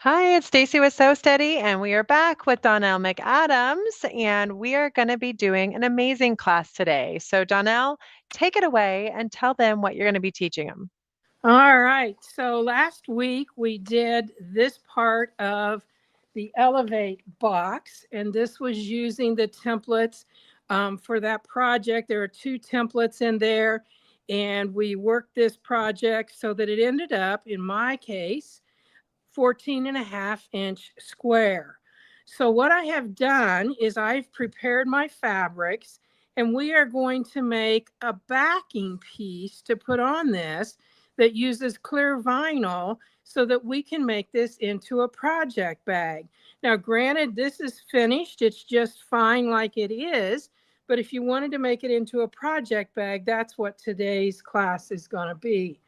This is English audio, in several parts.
Hi, it's Stacy with So Steady, and we are back with Donelle Mcadams, and we are going to be doing an amazing class today. So, Donelle, take it away and tell them what you're going to be teaching them. All right. So last week we did this part of the Elevate box, and this was using the templates for that project. There are two templates in there, and we worked this project so that it ended up, in my case, 14.5-inch square. So what I have done is I've prepared my fabrics, and we are going to make a backing piece to put on this that uses clear vinyl so that we can make this into a project bag. Now, granted, this is finished. It's just fine like it is. But if you wanted to make it into a project bag, that's what today's class is going to be.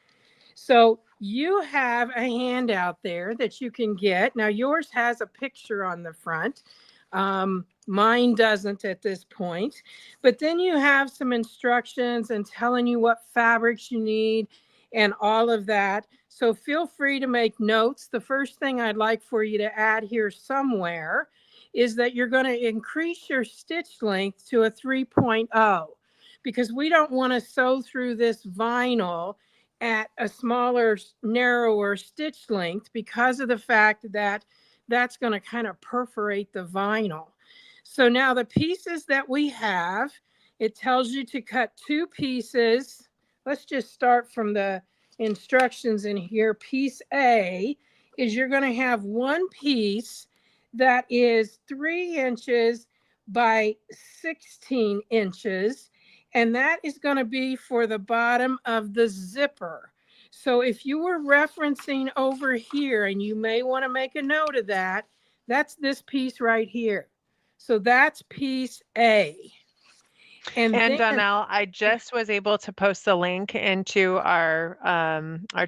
So you have a handout there that you can get. Now, yours has a picture on the front. Mine doesn't at this point. But then you have some instructions and telling you what fabrics you need and all of that. So feel free to make notes. The first thing I'd like for you to add here somewhere is that you're going to increase your stitch length to a 3.0 because we don't want to sew through this vinyl at a smaller, narrower stitch length because of the fact that that's going to kind of perforate the vinyl. So now the pieces that we have, it tells you to cut two pieces. Let's just start from the instructions in here. Piece A is you're going to have one piece that is 3 inches by 16 inches. And that is going to be for the bottom of the zipper. So if you were referencing over here, and you may want to make a note of that, that's this piece right here. So that's piece A. And And then, Donelle, I just was able to post the link into our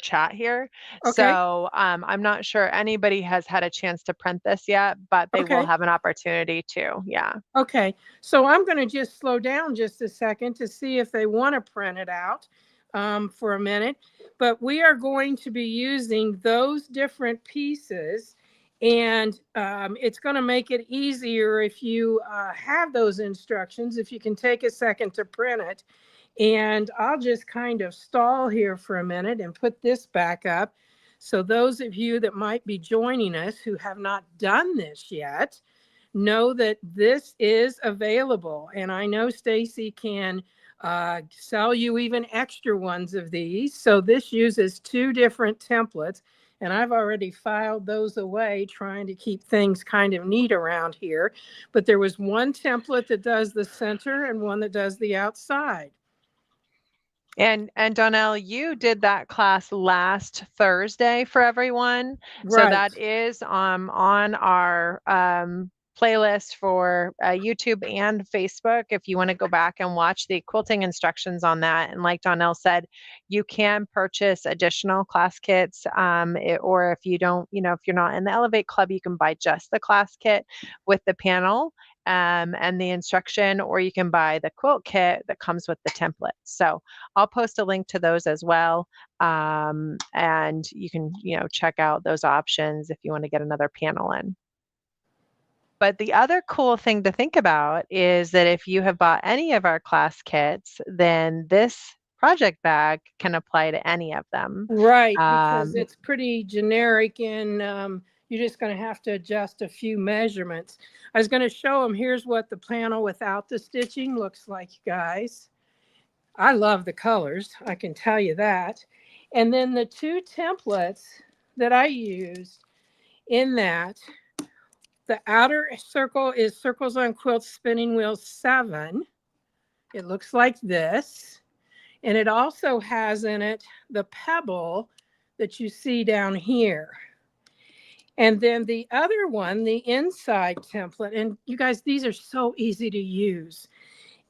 chat here. okay, So I'm not sure anybody has had a chance to print this yet, but they will okay, have an opportunity to. Yeah. okay. So I'm going to just slow down just a second to see if they want to print it out for a minute. But we are going to be using those different pieces. And it's going to make it easier if you have those instructions, if you can take a second to print it. And I'll just kind of stall here for a minute and put this back up. So those of you that might be joining us who have not done this yet, know that this is available. And I know Stacy can sell you even extra ones of these. So this uses two different templates. And I've already filed those away, trying to keep things kind of neat around here. But there was one template that does the center and one that does the outside. And Donnell, you did that class last Thursday for everyone. So Right. that is on our playlist for YouTube and Facebook if you want to go back and watch the quilting instructions on that. And like Donnell said, you can purchase additional class kits, or if you don't, if you're not in the Elevate Club, you can buy just the class kit with the panel and the instruction, or you can buy the quilt kit that comes with the template. So I'll post a link to those as well. And you can, check out those options if you want to get another panel in. But the other cool thing to think about is that if you have bought any of our class kits, then this project bag can apply to any of them. Right, because Um, it's pretty generic and you're just going to have to adjust a few measurements. I was going to show them, here's what the panel without the stitching looks like, you guys. I love the colors, I can tell you that. And then the two templates that I used in that, the outer circle is Circles on Quilt Spinning Wheel 7. It looks like this. And it also has in it the pebble that you see down here. And then the other one, the inside template, and you guys, these are so easy to use.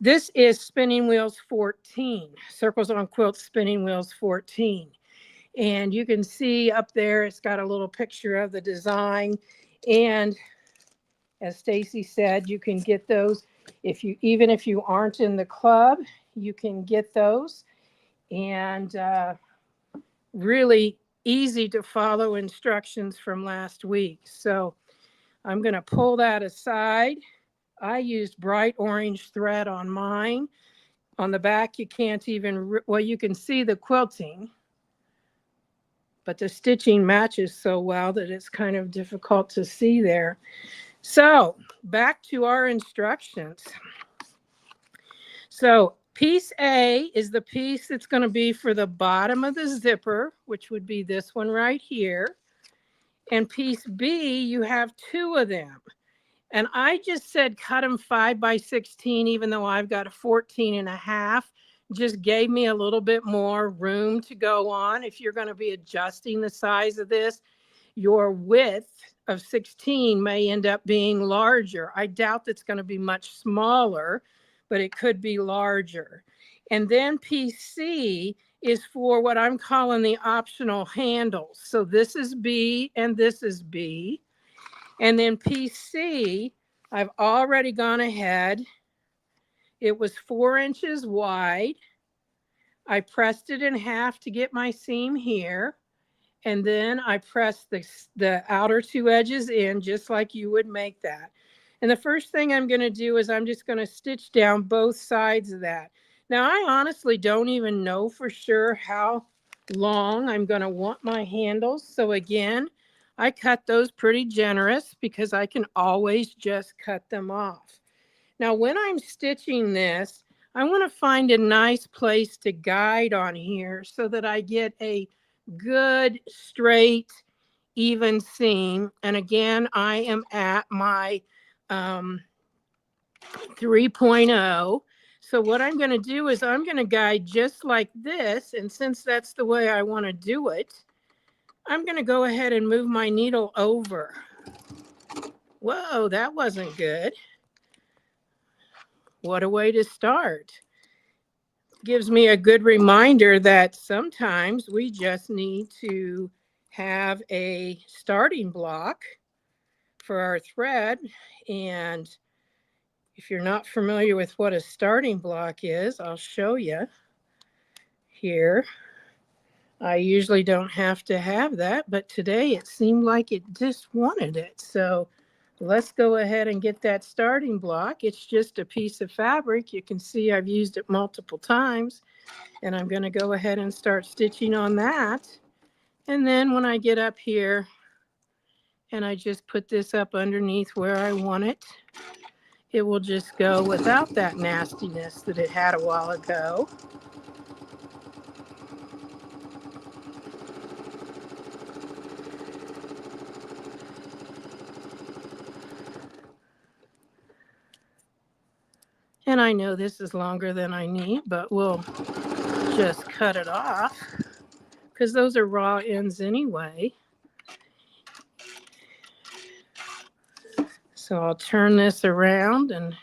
This is Spinning Wheels 14, Circles on Quilt Spinning Wheels 14. And you can see up there, it's got a little picture of the design. And as Stacy said, you can get those even if you aren't in the club, you can get those. And really easy to follow instructions from last week. So I'm going to pull that aside. I used bright orange thread on mine. On the back, you can't even, well, you can see the quilting, but the stitching matches so well that it's kind of difficult to see there. So back to our instructions. So piece A is the piece that's going to be for the bottom of the zipper, which would be this one right here. And piece B, you have two of them. And I just said cut them 5 by 16, even though I've got a 14.5. Just gave me a little bit more room to go on. If you're going to be adjusting the size of this, your width of 16 may end up being larger. I doubt that's going to be much smaller, but it could be larger. And then piece C is for what I'm calling the optional handles. So this is B and this is B. And then piece C, I've already gone ahead. It was 4 inches wide. I pressed it in half to get my seam here. And then I pressed the outer 2 edges in just like you would make that. And the first thing I'm going to do is I'm just going to stitch down both sides of that. Now, I honestly don't even know for sure how long I'm going to want my handles. So again, I cut those pretty generous because I can always just cut them off. Now, when I'm stitching this, I want to find a nice place to guide on here so that I get a good, straight, even seam. And again, I am at my 3.0. So what I'm going to do is I'm going to guide just like this. And since that's the way I want to do it, I'm going to go ahead and move my needle over. Whoa, that wasn't good. What a way to start. Gives me a good reminder that sometimes we just need to have a starting block for our thread. And if you're not familiar with what a starting block is, I'll show you here. I usually don't have to have that, but today it seemed like it just wanted it. So let's go ahead and get that starting block. It's just a piece of fabric. You can see I've used it multiple times. And I'm going to go ahead and start stitching on that. And then when I get up here and I just put this up underneath where I want it, it will just go without that nastiness that it had a while ago. And I know this is longer than I need, but we'll just cut it off because those are raw ends anyway. So I'll turn this around, and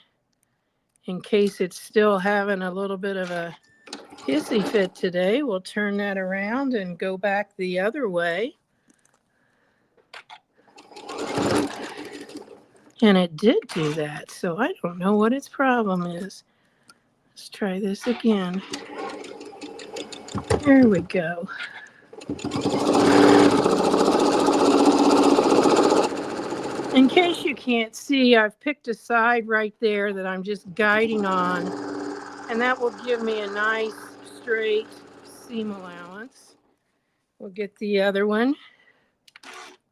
in case it's still having a little bit of a hissy fit today, we'll turn that around and go back the other way. And it did do that, so I don't know what its problem is. Let's try this again. There we go. In case you can't see, I've picked a side right there that I'm just guiding on, and that will give me a nice straight seam allowance. We'll get the other one,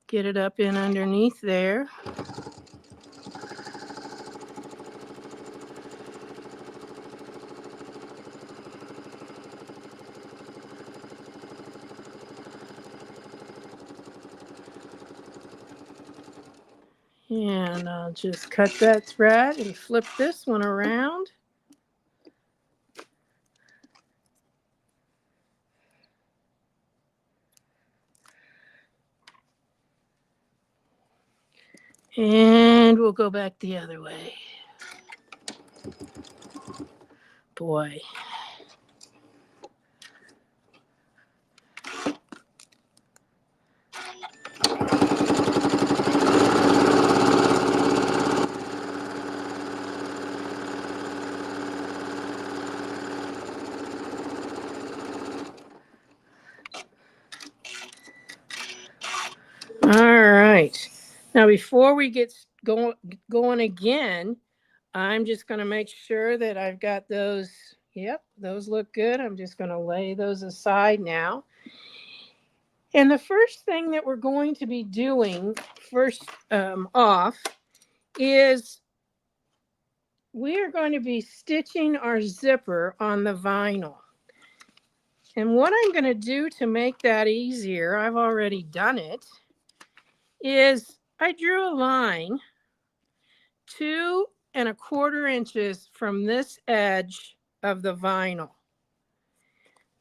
get it up in underneath there. And I'll just cut that thread and flip this one around. And we'll go back the other way. Boy. All right. Now, before we get going again, I'm just going to make sure that I've got those. Yep, those look good. I'm just going to lay those aside now. And the first thing that we're going to be doing first off is we are going to be stitching our zipper on the vinyl. And what I'm going to do to make that easier, I've already done it, is I drew a line 2¼ inches from this edge of the vinyl.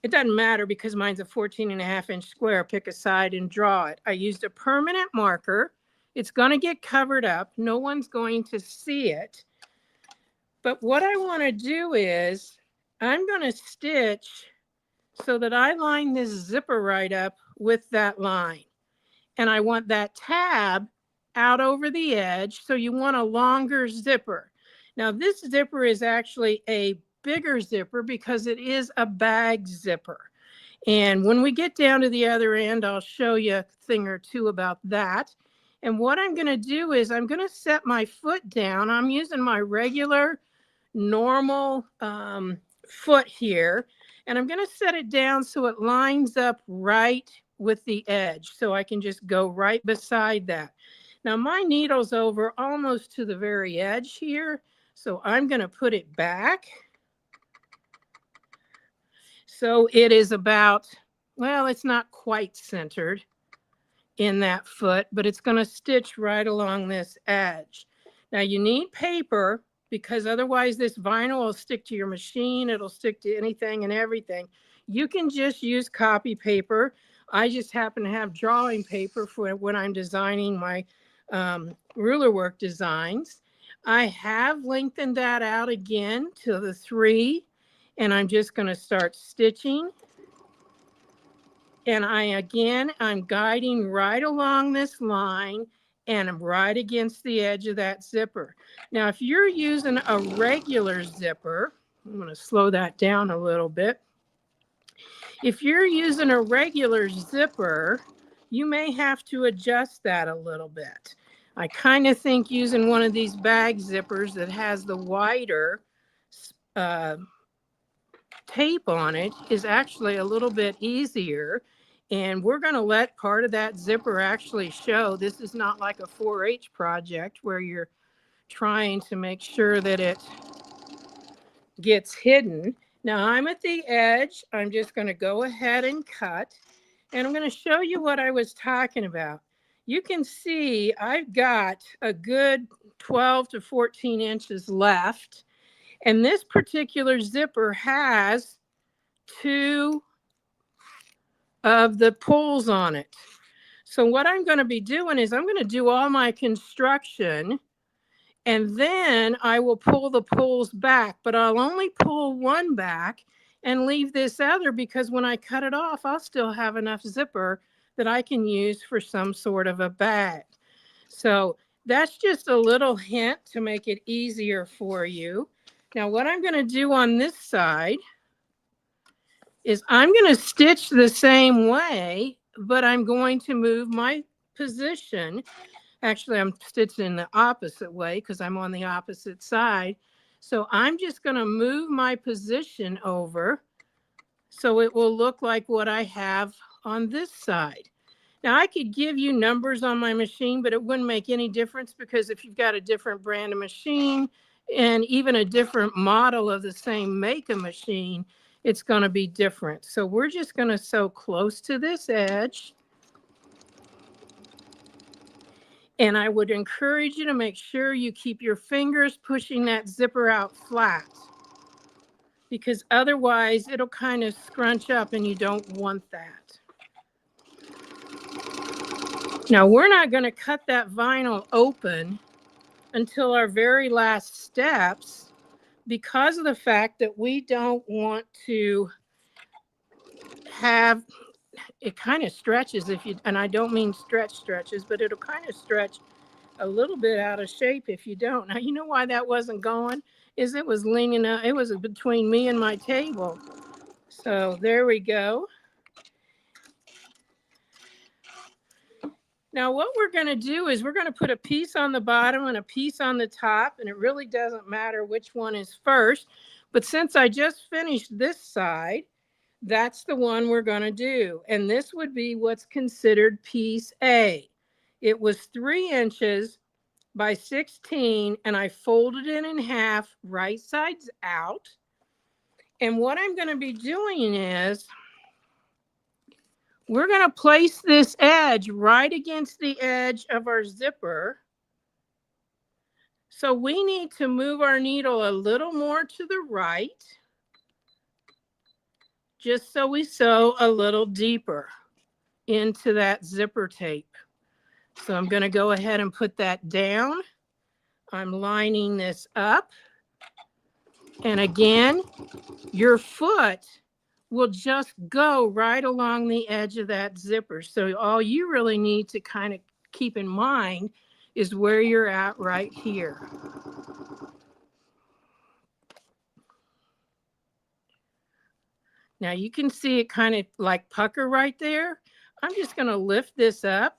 It doesn't matter because mine's a 14½ inch square. Pick a side and draw it. I used a permanent marker. It's going to get covered up. No one's going to see it. But what I want to do is I'm going to stitch so that I line this zipper right up with that line. And I want that tab out over the edge. So you want a longer zipper. Now this zipper is actually a bigger zipper because it is a bag zipper. And when we get down to the other end, I'll show you a thing or two about that. And what I'm going to do is I'm going to set my foot down. I'm using my regular normal foot here. And I'm going to set it down so it lines up right with the edge. So I can just go right beside that. Now my needle's over almost to the very edge here. So I'm going to put it back. So it is about, well, it's not quite centered in that foot, but it's going to stitch right along this edge. Now you need paper because otherwise this vinyl will stick to your machine. It'll stick to anything and everything. You can just use copy paper. I just happen to have drawing paper for when I'm designing my ruler work designs. I have lengthened that out again to the 3, and I'm just going to start stitching. And I'm guiding right along this line, and I'm right against the edge of that zipper. Now, if you're using a regular zipper, I'm going to slow that down a little bit. If you're using a regular zipper, you may have to adjust that a little bit. I kind of think using one of these bag zippers that has the wider tape on it is actually a little bit easier. And we're going to let part of that zipper actually show. This is not like a 4-H project where you're trying to make sure that it gets hidden. Now I'm at the edge. I'm just going to go ahead and cut. And I'm going to show you what I was talking about. You can see I've got a good 12 to 14 inches left. And this particular zipper has 2 of the pulls on it. So what I'm going to be doing is I'm going to do all my construction, and then I will pull the pulls back, but I'll only pull one back and leave this other because when I cut it off, I'll still have enough zipper that I can use for some sort of a bag. So that's just a little hint to make it easier for you. Now what I'm going to do on this side is I'm going to stitch the same way, but I'm going to move my position. Actually, I'm stitching the opposite way because I'm on the opposite side. So I'm just going to move my position over so it will look like what I have on this side. Now, I could give you numbers on my machine, but it wouldn't make any difference because if you've got a different brand of machine and even a different model of the same make of machine, it's going to be different. So we're just going to sew close to this edge. And I would encourage you to make sure you keep your fingers pushing that zipper out flat, because otherwise it'll kind of scrunch up and you don't want that. Now we're not going to cut that vinyl open until our very last steps because of the fact that we don't want to have it kind of stretches if you, and I don't mean stretches, but it'll kind of stretch a little bit out of shape if you don't. Now, you know why that wasn't going? Is it was leaning up, it was between me and my table. So there we go. Now what we're going to do is we're going to put a piece on the bottom and a piece on the top, and it really doesn't matter which one is first. But since I just finished this side, that's the one we're going to do. And this would be what's considered piece A. It was 3 inches by 16, and I folded it in half, right sides out. And what I'm going to be doing is we're going to place this edge right against the edge of our zipper. So we need to move our needle a little more to the right, just so we sew a little deeper into that zipper tape. So I'm going to go ahead and put that down. I'm lining this up. And again, your foot will just go right along the edge of that zipper. So all you really need to kind of keep in mind is where you're at right here. Now you can see it kind of like pucker right there. I'm just going to lift this up.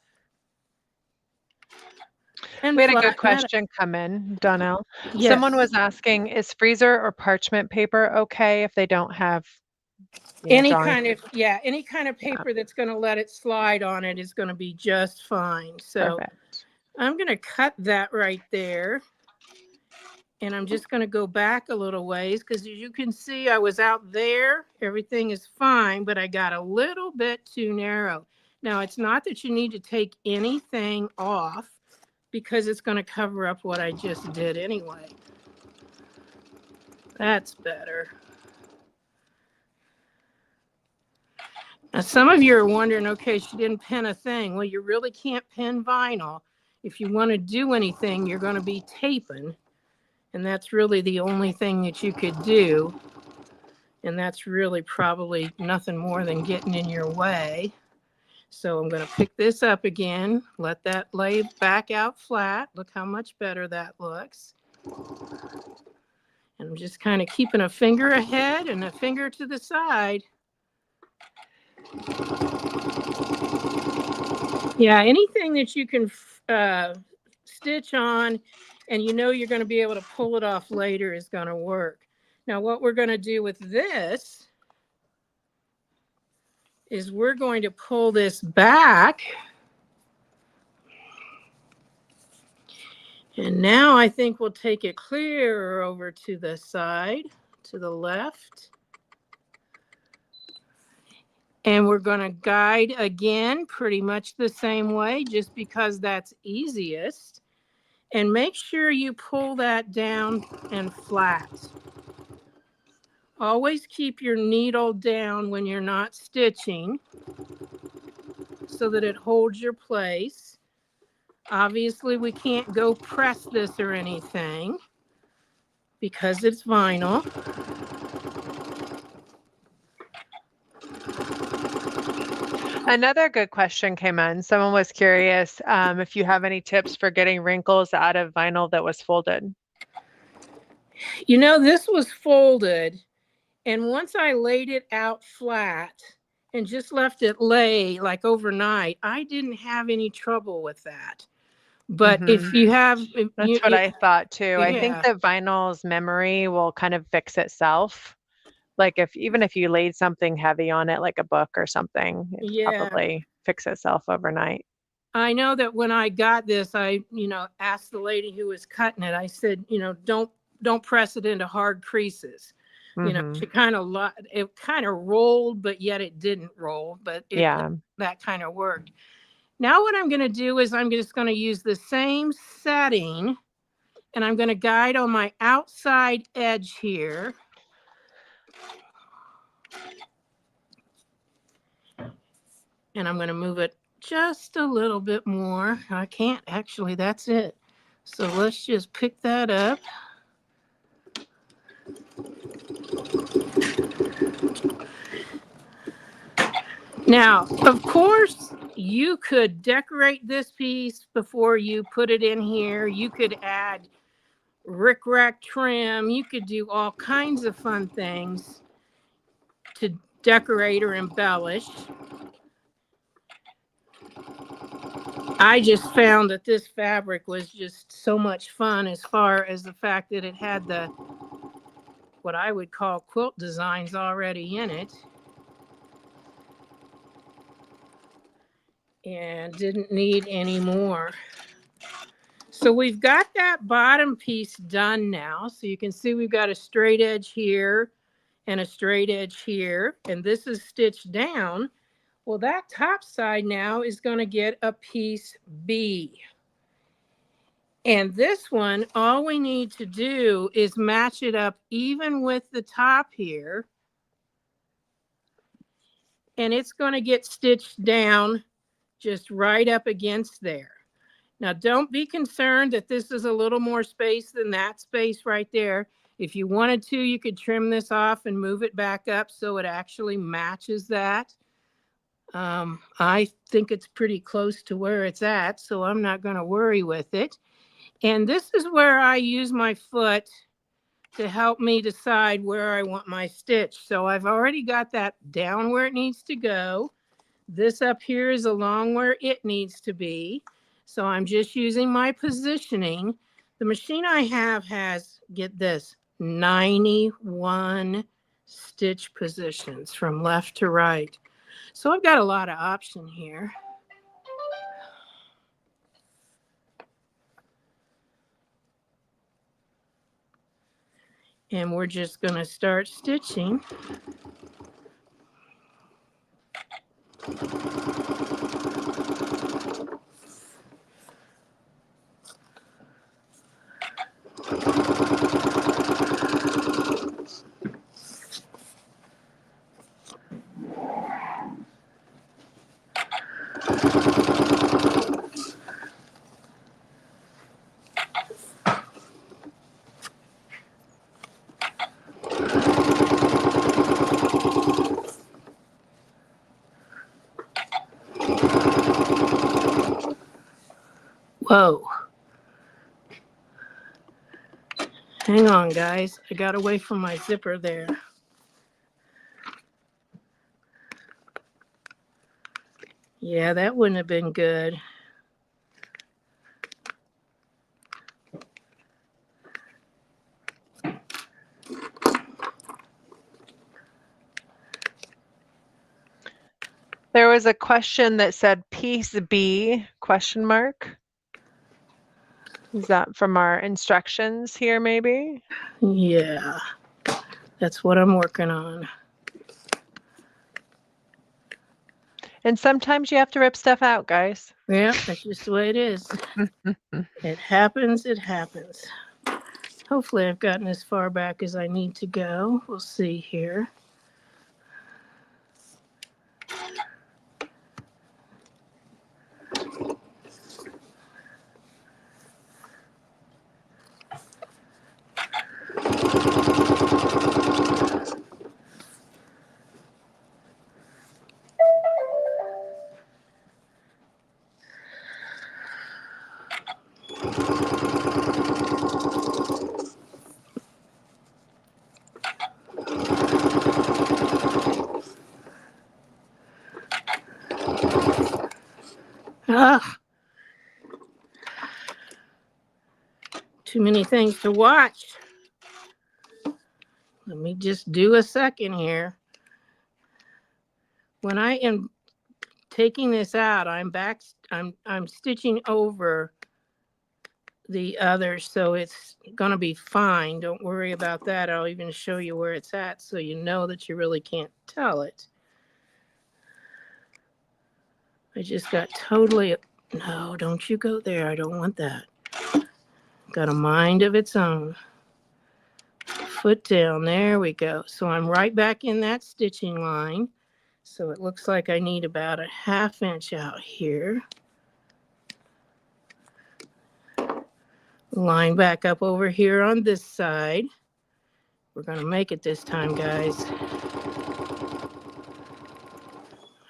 We had a good question come in, Donelle. Yes. Someone was asking, is freezer or parchment paper okay if they don't have any kind of paper that's going to let it slide on it is going to be just fine. So perfect. I'm going to cut that right there. And I'm just going to go back a little ways because as you can see, I was out there. Everything is fine, but I got a little bit too narrow. Now, it's not that you need to take anything off because it's going to cover up what I just did anyway. That's better. Now, some of you are wondering, okay, she didn't pin a thing. Well, you really can't pin vinyl. If you want to do anything, you're going to be taping. And that's really the only thing that you could do. And that's really probably nothing more than getting in your way. So I'm going to pick this up again, let that lay back out flat. Look how much better that looks. And I'm just kind of keeping a finger ahead and a finger to the side. Yeah, anything that you can stitch on and you know you're going to be able to pull it off later is going to work. Now, what we're going to do with this is we're going to pull this back. And now I think we'll take it clear over to the side, to the left. And we're going to guide again pretty much the same way, just because that's easiest. And make sure you pull that down and flat. Always keep your needle down when you're not stitching so that it holds your place. Obviously, we can't go press this or anything because it's vinyl. Another good question came in. Someone was curious if you have any tips for getting wrinkles out of vinyl that was folded. You know, this was folded, and once I laid it out flat and just left it lay like overnight, I didn't have any trouble with that. But if you have... That's what I thought too. Yeah. I think that vinyl's memory will kind of fix itself. Like even if you laid something heavy on it, like a book or something, it probably fix itself overnight. I know that when I got this, I, asked the lady who was cutting it, I said, don't press it into hard creases. Mm-hmm. She it kind of rolled, but yet it didn't roll, but that kind of worked. Now what I'm going to do is I'm just going to use the same setting, and I'm going to guide on my outside edge here. And I'm going to move it just a little bit more. I can't actually, that's it. So let's just pick that up. Now, of course, you could decorate this piece before you put it in here. You could add rickrack trim. You could do all kinds of fun things to decorate or embellish. I just found that this fabric was just so much fun, as far as the fact that it had the, what I would call, quilt designs already in it. And didn't need any more. So we've got that bottom piece done now. So you can see we've got a straight edge here and a straight edge here, and this is stitched down. Well, that top side now is going to get a piece B. And this one, all we need to do is match it up even with the top here. And it's going to get stitched down just right up against there. Now, don't be concerned that this is a little more space than that space right there. If you wanted to, you could trim this off and move it back up so it actually matches that. I think it's pretty close to where it's at, so I'm not going to worry with it. And this is where I use my foot to help me decide where I want my stitch. So I've already got that down where it needs to go. This up here is along where it needs to be. So I'm just using my positioning. The machine I have has, get this, 91 stitch positions from left to right. So I've got a lot of option here. And we're just going to start stitching. Whoa. Hang on, guys. I got away from my zipper there. Yeah, that wouldn't have been good. There was a question that said piece B, question mark. Is that from our instructions here, maybe? Yeah, that's what I'm working on. And sometimes you have to rip stuff out, guys. Yeah, that's just the way it is. It happens, it happens. Hopefully I've gotten as far back as I need to go. We'll see here. Ah, too many things to watch. Let me just do a second here. When I am taking this out, I'm stitching over the other, so it's gonna be fine. Don't worry about that. I'll even show you where it's at so you know that you really can't tell it. I just got totally, no, don't you go there. I don't want that. Got a mind of its own. Foot down, there we go. So I'm right back in that stitching line. So it looks like I need about a 1/2 inch out here. Line back up over here on this side. We're gonna make it this time, guys.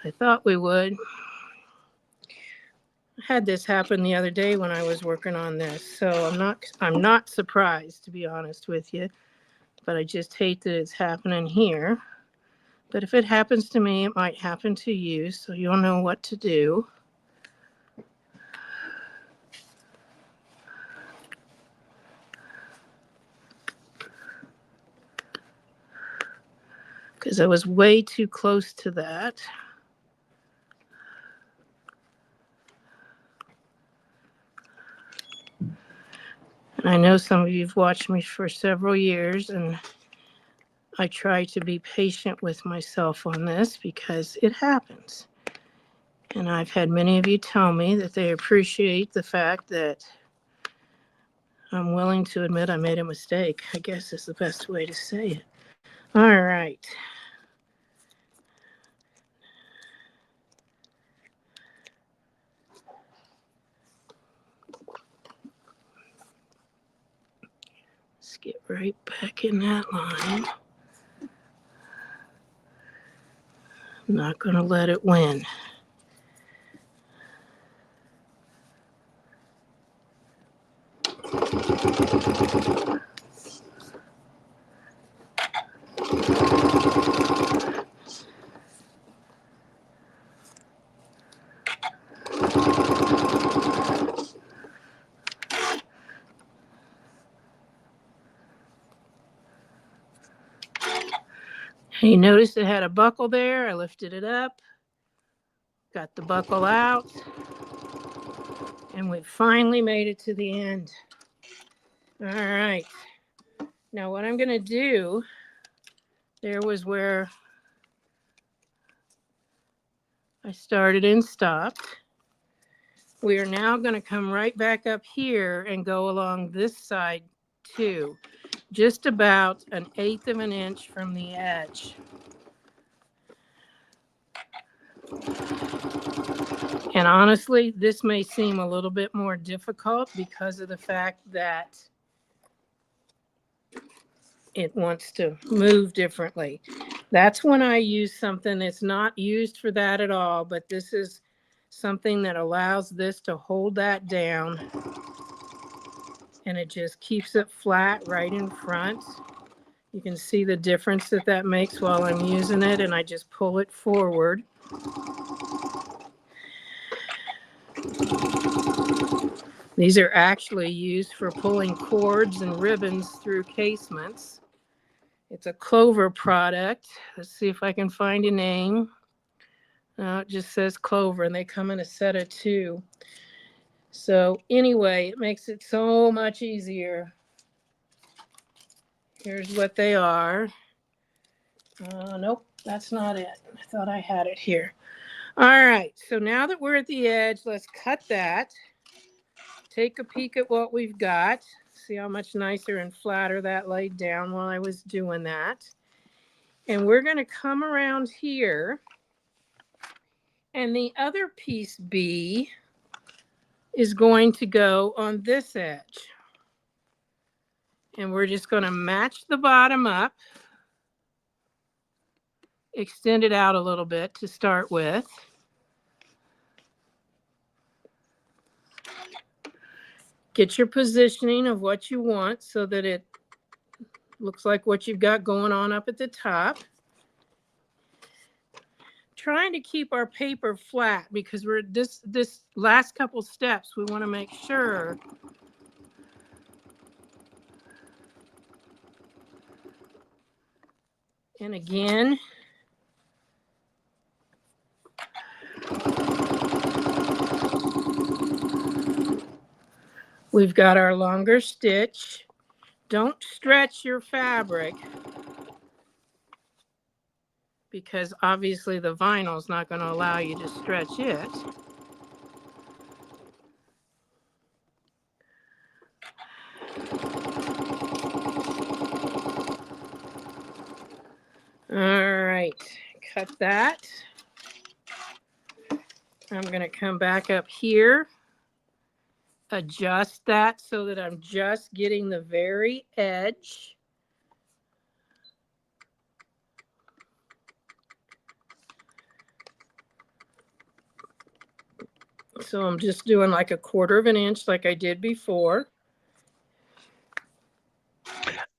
I thought we would. I had this happen the other day when I was working on this, so I'm not surprised, to be honest with you, but I just hate that it's happening here. But if it happens to me, it might happen to you, so you'll know what to do. because I was way too close to that. And I know some of you have watched me for several years, and I try to be patient with myself on this because it happens. And I've had many of you tell me that they appreciate the fact that I'm willing to admit I made a mistake, I guess is the best way to say it. All right. Let's get right back in that line. I'm not going to let it win. And you notice it had a buckle there. I lifted it up, got the buckle out, and we finally made it to the end. All right. Now what I'm going to do, there was where I started and stopped. We are now going to come right back up here and go along this side too, just about 1/8 of an inch from the edge. And honestly, this may seem a little bit more difficult because of the fact that it wants to move differently. That's when I use something that's not used for that at all, but this is something that allows this to hold that down, and it just keeps it flat right in front. You can see the difference that that makes while I'm using it, and I just pull it forward. These are actually used for pulling cords and ribbons through casements. It's a Clover product. Let's see if I can find a name. It just says Clover, and they come in a set of 2. So anyway, it makes it so much easier. Here's what they are. Nope, that's not it. I thought I had it here. All right, so now that we're at the edge, let's cut that. Take a peek at what we've got. See how much nicer and flatter that laid down while I was doing that. And we're going to come around here. And the other piece B is going to go on this edge. And we're just going to match the bottom up. Extend it out a little bit to start with. Get your positioning of what you want so that it looks like what you've got going on up at the top. Trying to keep our paper flat because we're this last couple steps, we want to make sure and again we've got our longer stitch. Don't stretch your fabric because obviously the vinyl is not going to allow you to stretch it. All right, cut that. I'm going to come back up here, adjust that so that I'm just getting the very edge. So I'm just doing like 1/4 of an inch like I did before.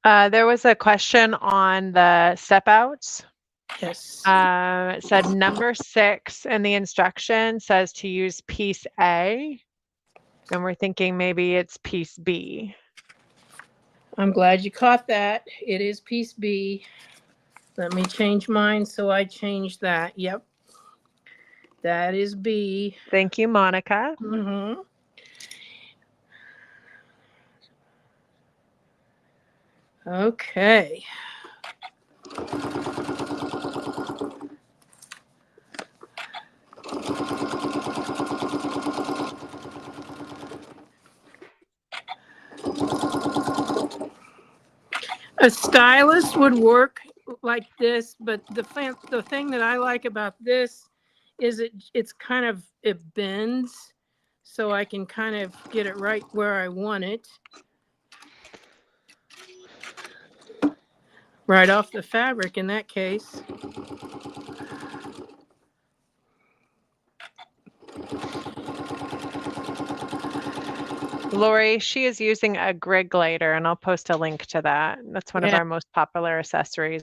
There was a question on the step outs. Yes. It said number 6 in the instruction says to use piece A, and we're thinking maybe it's piece B. I'm glad you caught that. It is piece B. Let me change mine so I change that. Yep. That is B. Thank you, Monica. Mm-hmm. Okay. A stylus would work like this, but the thing that I like about this is it bends, so I can kind of get it right where I want it. Right off the fabric in that case. Lori, she is using a grid glider, and I'll post a link to that. That's one of our most popular accessories.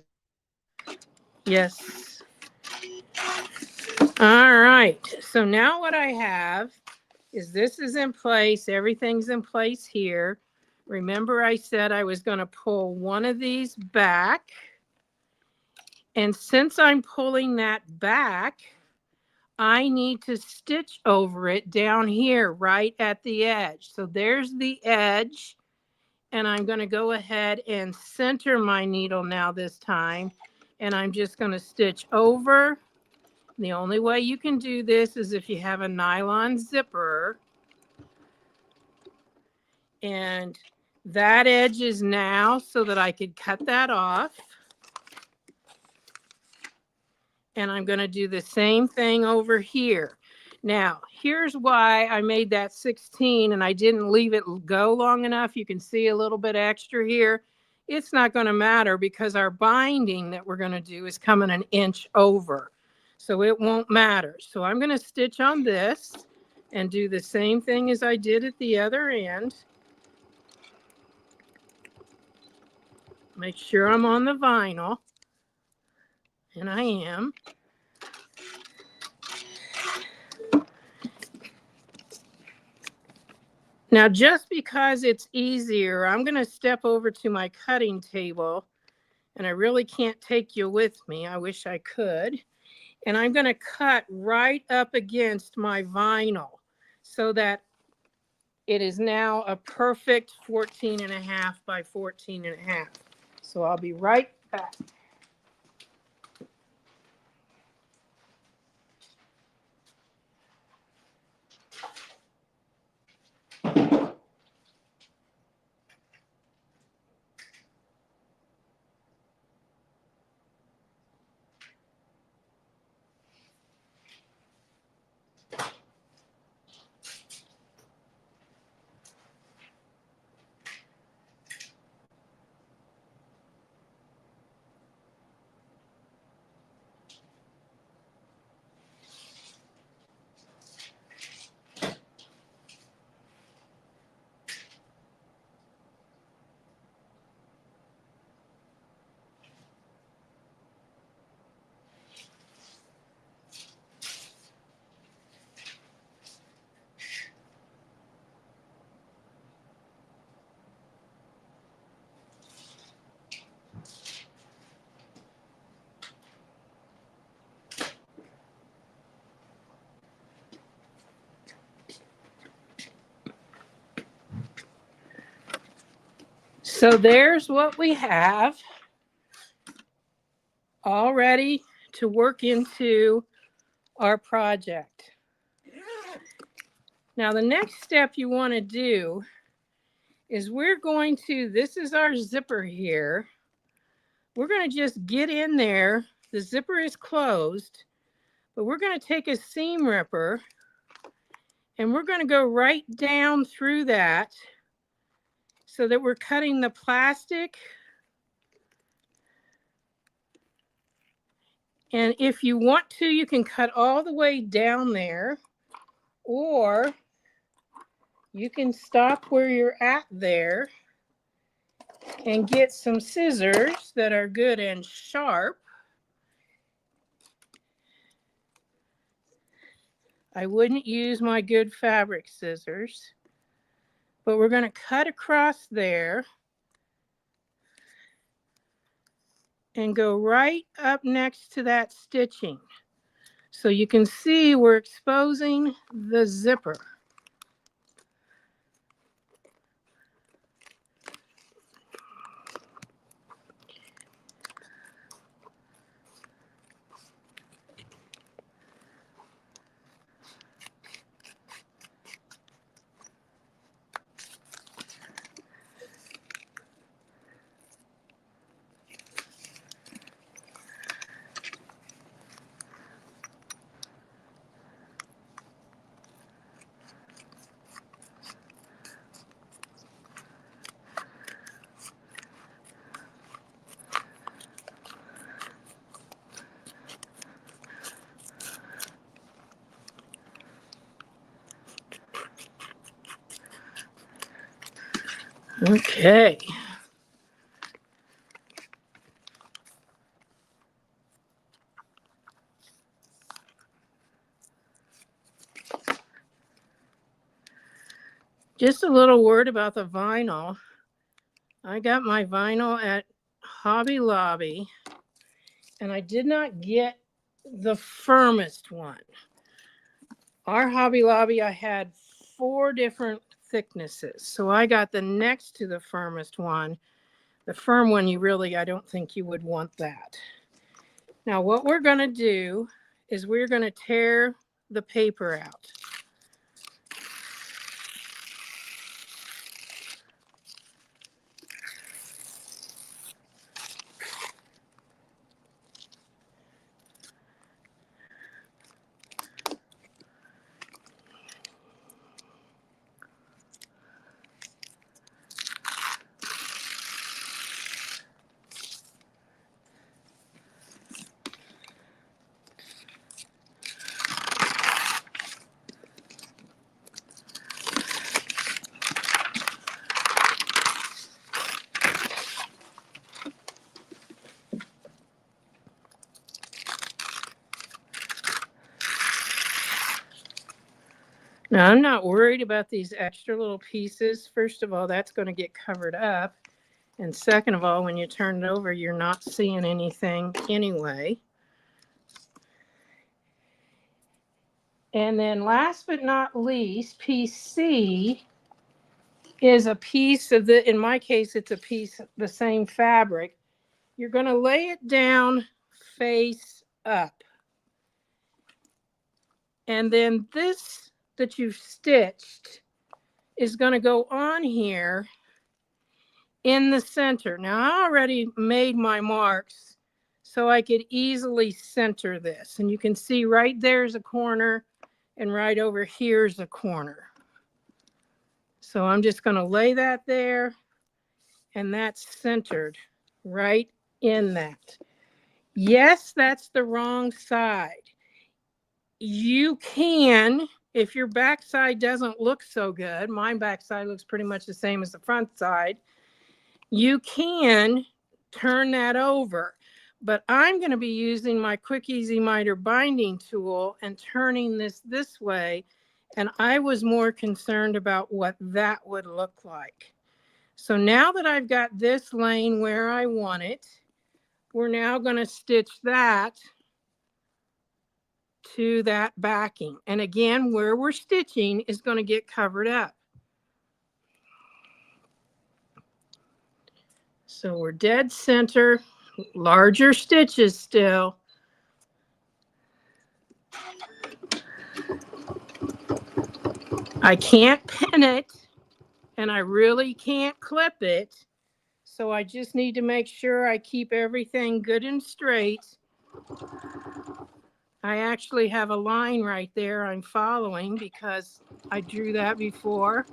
Yes. All right. So now what I have is this is in place. Everything's in place here. Remember I said I was going to pull one of these back. And since I'm pulling that back, I need to stitch over it down here right at the edge. So there's the edge. And I'm going to go ahead and center my needle now this time. And I'm just going to stitch over. The only way you can do this is if you have a nylon zipper. And that edge is now so that I could cut that off. And I'm going to do the same thing over here. Now, here's why I made that 16 and I didn't leave it go long enough. You can see a little bit extra here. It's not going to matter because our binding that we're going to do is coming an inch over. So it won't matter. So I'm going to stitch on this and do the same thing as I did at the other end. Make sure I'm on the vinyl. And I am. Now, just because it's easier, I'm going to step over to my cutting table, and I really can't take you with me. I wish I could. And I'm going to cut right up against my vinyl so that it is now a perfect 14.5 by 14.5. So I'll be right back. So there's what we have all ready to work into our project. Now, the next step you want to do is this is our zipper here. We're going to just get in there. The zipper is closed, but we're going to take a seam ripper and we're going to go right down through that so that we're cutting the plastic. And if you want to, you can cut all the way down there, or you can stop where you're at there and get some scissors that are good and sharp. I wouldn't use my good fabric scissors, but we're going to cut across there. and go right up next to that stitching. So you can see we're exposing the zipper. Okay. Just a little word about the vinyl. I got my vinyl at Hobby Lobby, and I did not get the firmest one. Our Hobby Lobby, I had 4 different thicknesses. So I got the next to the firmest one. The firm one, I don't think you would want that. Now what we're going to do is we're going to tear the paper out. Now, I'm not worried about these extra little pieces. First of all, that's going to get covered up. And second of all, when you turn it over, you're not seeing anything anyway. And then last but not least, piece C is a piece of in my case, it's a piece of the same fabric. You're going to lay it down face up. And then this that you've stitched is going to go on here in the center. Now I already made my marks so I could easily center this. And you can see right there's a corner and right over here's a corner. So I'm just going to lay that there, and that's centered right in that. Yes, that's the wrong side. You can, if your back side doesn't look so good, my back side looks pretty much the same as the front side, you can turn that over. But I'm going to be using my Quick Easy Miter binding tool and turning this way. And I was more concerned about what that would look like. So now that I've got this laying where I want it, we're now going to stitch that to that backing. And again, where we're stitching is going to get covered up. So we're dead center, larger stitches still. I can't pin it, and I really can't clip it. So I just need to make sure I keep everything good and straight. I actually have a line right there I'm following because I drew that before.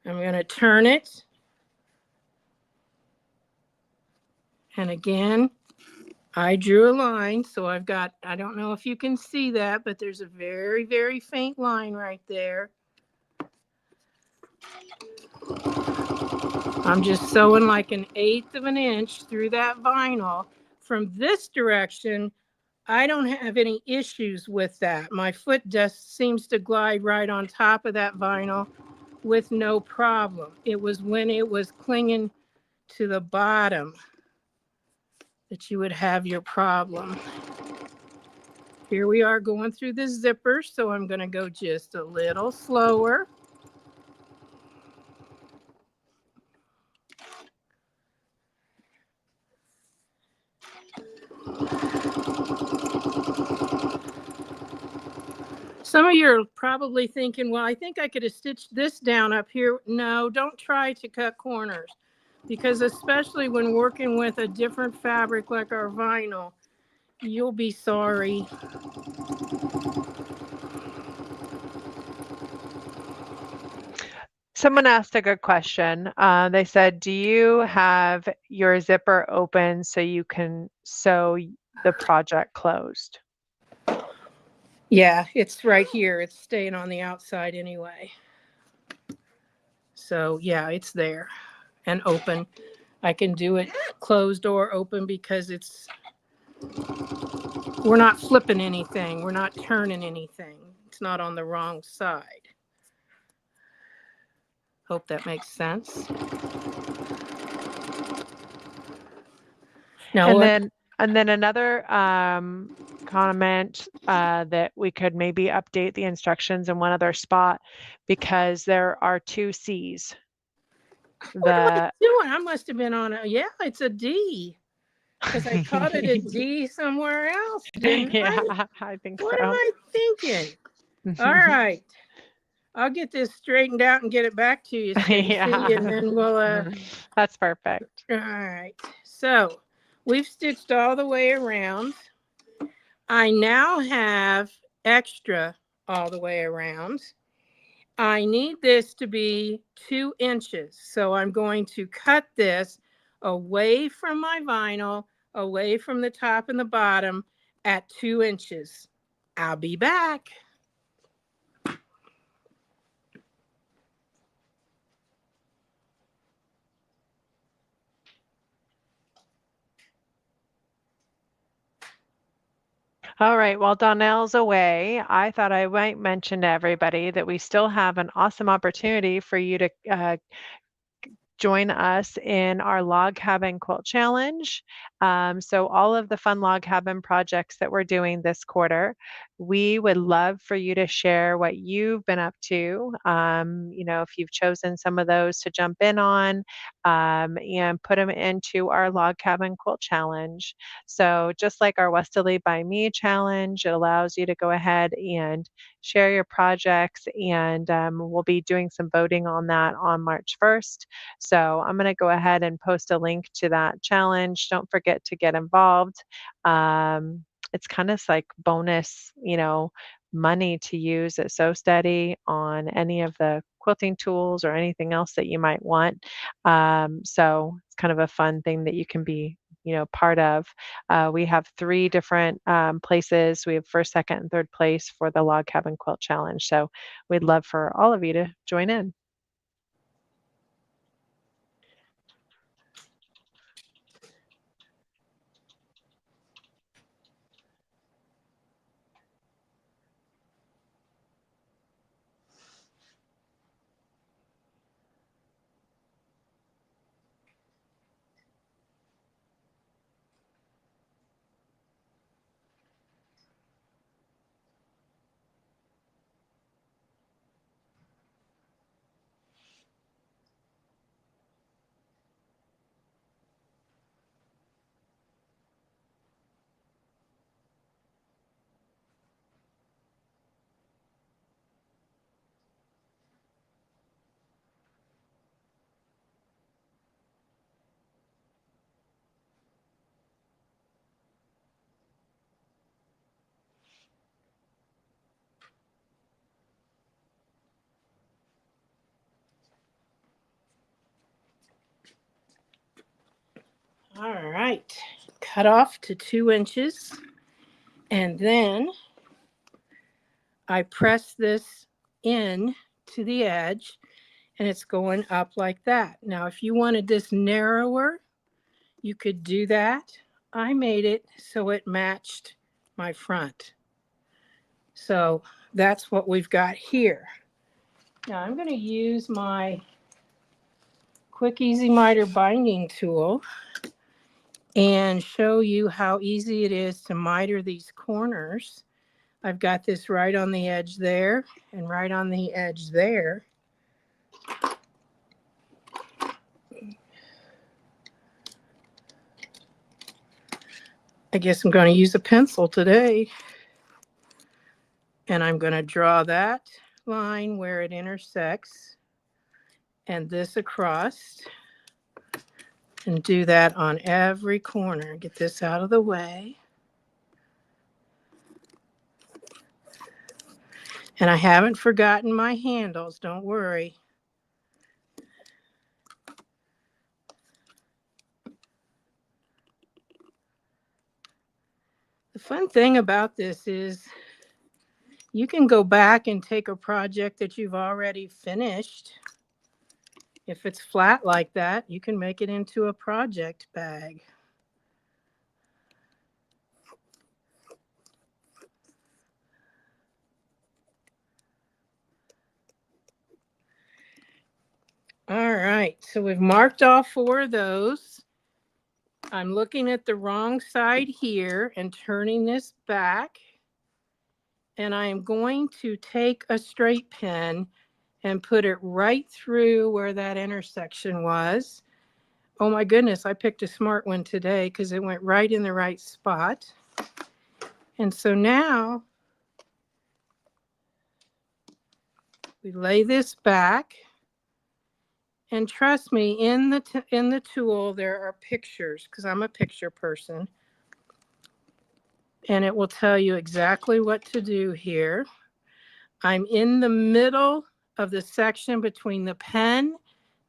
I'm going to turn it. And again, I drew a line. So I've got, I don't know if you can see that, but there's a very, very faint line right there. I'm just sewing like 1/8 of an inch through that vinyl from this direction, I don't have any issues with that. My foot just seems to glide right on top of that vinyl with no problem. It was when it was clinging to the bottom that you would have your problem. Here we are going through the zipper, so I'm going to go just a little slower. Some of you are probably thinking, well, I think I could have stitched this down up here. No, don't try to cut corners, because especially when working with a different fabric like our vinyl, you'll be sorry. Someone asked a good question. They said, do you have your zipper open so you can sew the project closed? Yeah, it's right here. It's staying on the outside anyway. So yeah, it's there and open. I can do it closed or open because we're not flipping anything. We're not turning anything. It's not on the wrong side. Hope that makes sense. Now, And then another comment that we could maybe update the instructions in one other spot, because there are 2 C's. What am I doing? I must have been on it's a D. Because I caught it a D somewhere else, didn't I think what so. am I thinking? All right. I'll get this straightened out and get it back to you, Stacy, and then we'll That's perfect. All right. So we've stitched all the way around. I now have extra all the way around. I need this to be 2 inches. So I'm going to cut this away from my vinyl, away from the top and the bottom at 2 inches. I'll be back. All right, while Donnell's away, I thought I might mention to everybody that we still have an awesome opportunity for you to join us in our log cabin quilt challenge. So all of the fun log cabin projects that we're doing this quarter, we would love for you to share what you've been up to. If you've chosen some of those to jump in on, and put them into our log cabin quilt challenge. So just like our Westerly by Me challenge, it allows you to go ahead and share your projects, and we'll be doing some voting on that on March 1st. So I'm going to go ahead and post a link to that challenge. Don't forget to get involved. It's kind of like bonus, money to use at Sew Steady on any of the quilting tools or anything else that you might want. So it's kind of a fun thing that you can be part of. We have 3 different places. We have first, second, and third place for the Log Cabin Quilt Challenge. So we'd love for all of you to join in. All right. Cut off to 2 inches. And then I press this in to the edge, and it's going up like that. Now, if you wanted this narrower, you could do that. I made it so it matched my front. So that's what we've got here. Now I'm going to use my Quick Easy Miter binding tool and show you how easy it is to miter these corners. I've got this right on the edge there and right on the edge there. I guess I'm going to use a pencil today. And I'm going to draw that line where it intersects and this across and do that on every corner. Get this out of the way. And I haven't forgotten my handles, don't worry. The fun thing about this is you can go back and take a project that you've already finished. If it's flat like that, you can make it into a project bag. All right, so we've marked off 4 of those. I'm looking at the wrong side here and turning this back. And I am going to take a straight pin and put it right through where that intersection was. Oh my goodness, I picked a smart one today because it went right in the right spot. And so now we lay this back. And trust me, in the tool, there are pictures because I'm a picture person. And it will tell you exactly what to do here. I'm in the middle of the section between the pen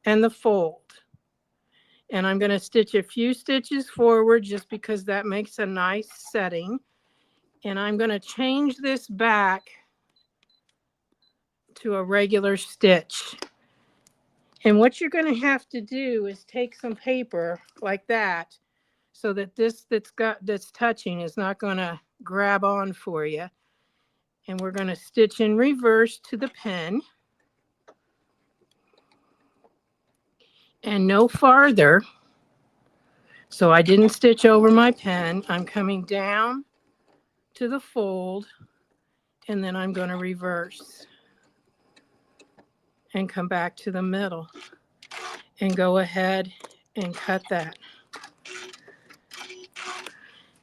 and the fold. And I'm going to stitch a few stitches forward just because that makes a nice setting. And I'm going to change this back to a regular stitch. And what you're going to have to do is take some paper like that so that this that's touching is not going to grab on for you. And we're going to stitch in reverse to the pen. And no farther. So I didn't stitch over my pen. I'm coming down to the fold and then I'm going to reverse and come back to the middle and go ahead and cut that.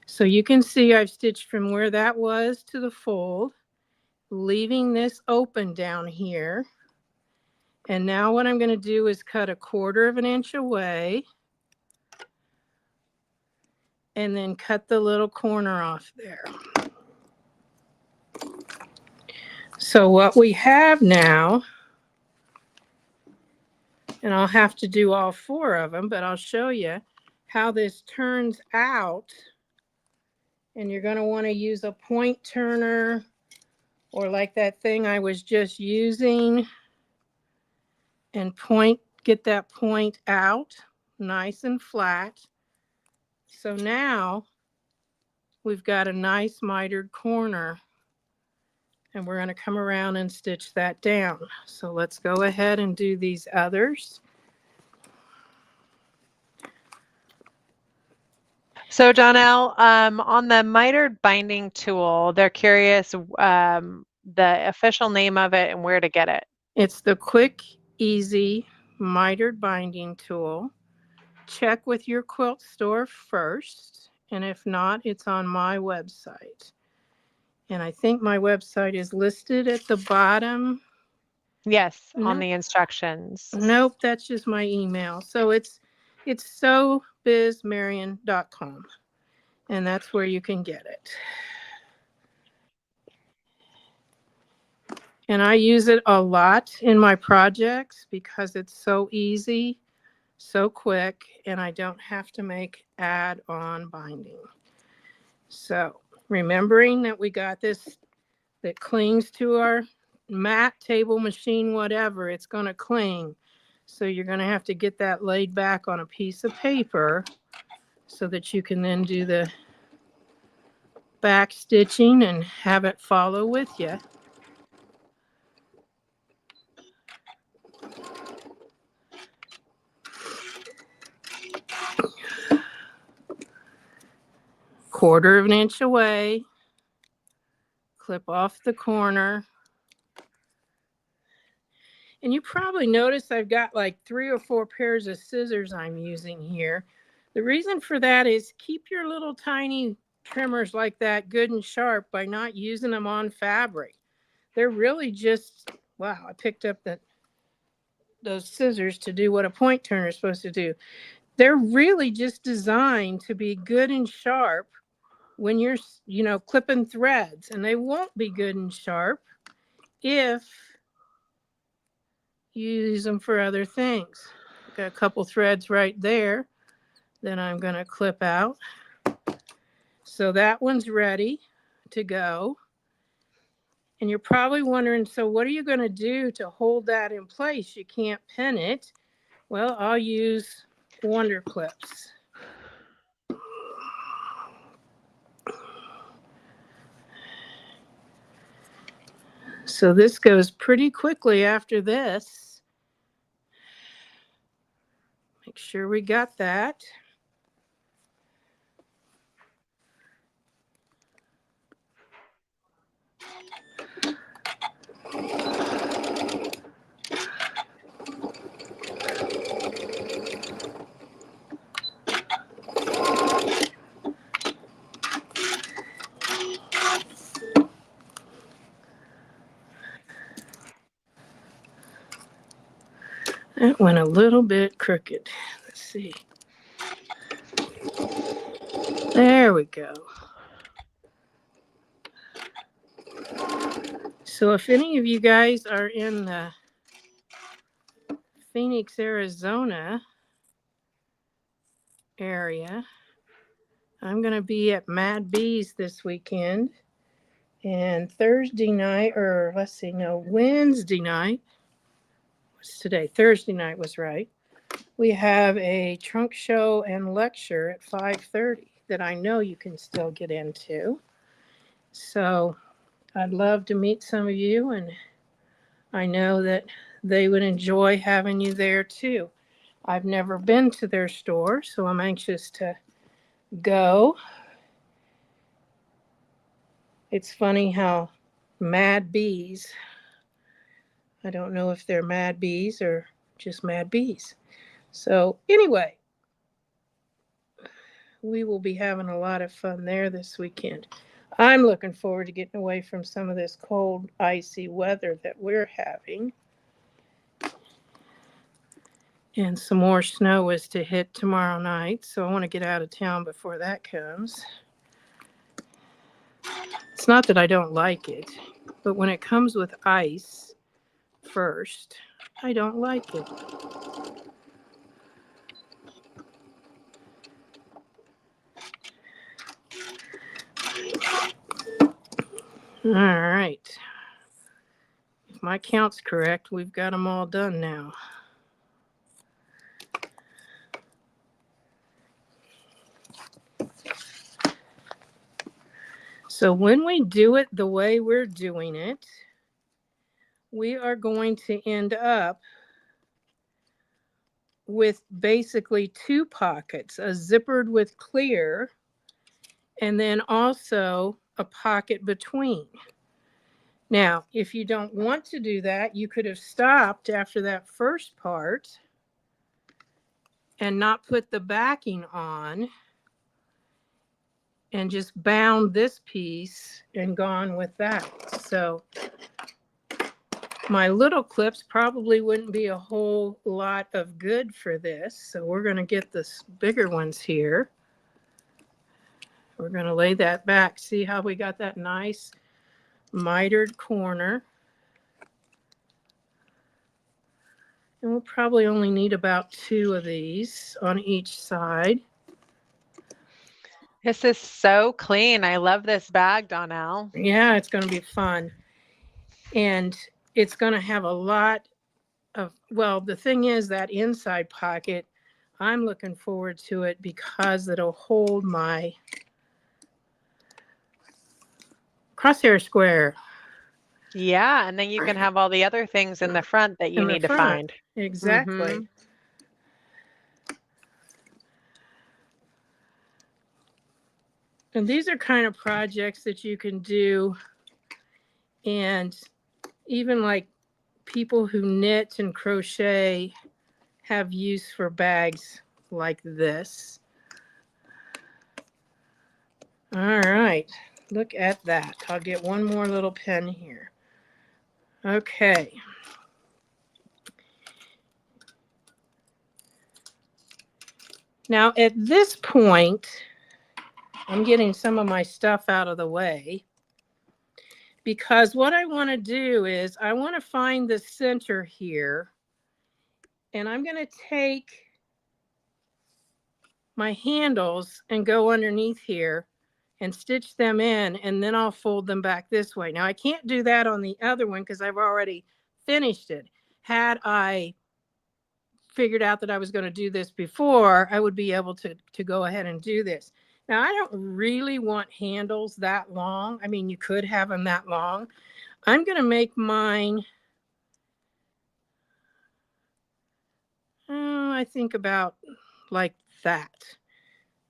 So you can see I've stitched from where that was to the fold, leaving this open down here. And now what I'm going to do is cut 1/4 inch away and then cut the little corner off there. So what we have now, and I'll have to do all 4 of them, but I'll show you how this turns out. And you're going to want to use a point turner or like that thing I was just using and get that point out nice and flat. So now we've got a nice mitered corner and we're going to come around and stitch that down. So let's go ahead and do these others. So Donelle, on the mitered binding tool, they're curious the official name of it and where to get it. It's the Quick Easy Mitered Binding Tool. Check with your quilt store first, and if not, it's on my website. And I think my website is listed at the bottom. Yes, on the instructions. Nope, that's just my email. So it's sewbizmarion.com, and that's where you can get it. And I use it a lot in my projects because it's so easy, so quick, and I don't have to make add-on binding. So remembering that we got this that clings to our mat, table, machine, whatever, it's going to cling. So you're going to have to get that laid back on a piece of paper so that you can then do the back stitching and have it follow with you. Quarter of an inch away, clip off the corner. And you probably notice I've got like 3 or 4 pairs of scissors I'm using here. The reason for that is keep your little tiny trimmers like that good and sharp by not using them on fabric. They're really just, wow, I picked up those scissors to do what a point turner is supposed to do. They're really just designed to be good and sharp when you're, clipping threads, and they won't be good and sharp if you use them for other things. Got a couple threads right there that I'm going to clip out. So that one's ready to go. And you're probably wondering, so what are you going to do to hold that in place? You can't pin it. Well, I'll use Wonder Clips. So this goes pretty quickly after this. Make sure we got that. That went a little bit crooked. Let's see. There we go. So if any of you guys are in the Phoenix, Arizona area, I'm going to be at Mad Bees this weekend. And Wednesday night, what's today? Thursday night was right. We have a trunk show and lecture at 5:30 that I know you can still get into. So I'd love to meet some of you, and I know that they would enjoy having you there too. I've never been to their store, so I'm anxious to go. It's funny how Mad Bees, I don't know if they're Mad Bees or just Mad Bees. So anyway, we will be having a lot of fun there this weekend. I'm looking forward to getting away from some of this cold, icy weather that we're having. And some more snow is to hit tomorrow night, so I want to get out of town before that comes. It's not that I don't like it, but when it comes with ice first, I don't like it. All right. If my count's correct, we've got them all done now. So when we do it the way we're doing it, we are going to end up with basically 2 pockets, a zippered with clear, and then also a pocket between. Now, if you don't want to do that, you could have stopped after that first part and not put the backing on and just bound this piece and gone with that. So my little clips probably wouldn't be a whole lot of good for this. So we're going to get the bigger ones here. We're going to lay that back. See how we got that nice mitered corner. And we'll probably only need about 2 of these on each side. This is so clean. I love this bag, Donelle. Yeah, it's going to be fun. And it's going to have a lot of, well, the thing is that inside pocket, I'm looking forward to it because it'll hold my crosshair square. Yeah, and then you can have all the other things in the front that you In the need to front. find. Exactly. And these are kind of projects that you can do, and even like people who knit and crochet have use for bags like this. All right, look at that. I'll get one more little pen here. Okay. Now at this point, I'm getting some of my stuff out of the way, because what I want to do is I want to find the center here, and I'm going to take my handles and go underneath here and stitch them in, and then I'll fold them back this way. Now I can't do that on the other one because I've already finished it. Had I figured out that I was going to do this before, I would be able to go ahead and do this. Now I don't really want handles that long. I mean, you could have them that long. I'm going to make mine, I think about like that.